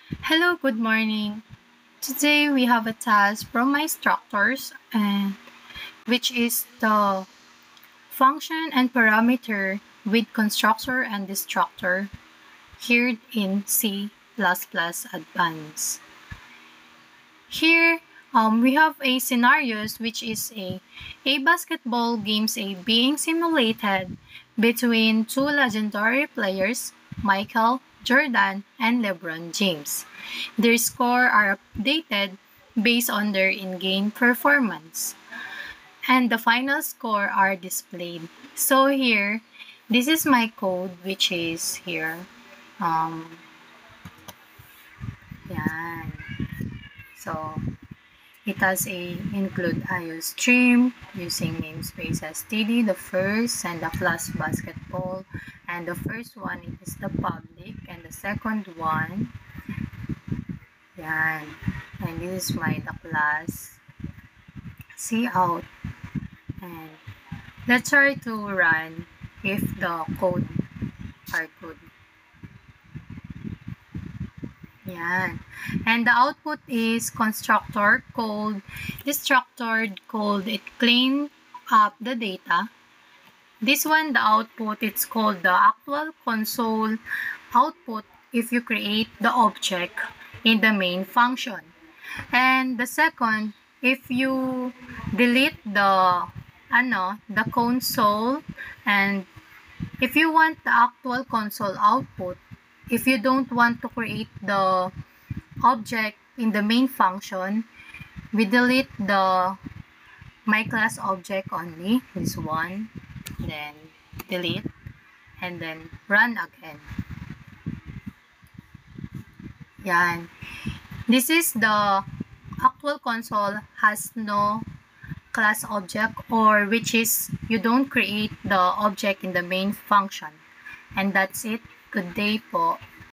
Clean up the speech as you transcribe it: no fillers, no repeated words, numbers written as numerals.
Hello, good morning. Today we have a task from my instructors, which is the function and parameter with constructor and destructor here in C++ Advanced. Here we have a scenarios which is a basketball games being simulated between two legendary players, Michael Jordan and LeBron James. Their score are updated based on their in-game performance, and the final score are displayed. So here, this is my code which is here. Yan. So it has a include IOStream using namespace std, the first, and the class basketball. And the first one it is the public, and the second one, yan. And this is the class cout. And let's try to run if the code are good. Yan. And the output is constructor called destructor called it clean up the data. This one, the output, it's called the actual console output if you create the object in the main function. And the second, if you delete the console, and if you want the actual console output, if you don't want to create the object in the main function, we delete the my class object only, this one, then delete, and then run again. Yan. This is the actual console has no class object, or which is you don't create the object in the main function. And that's it. Good day po.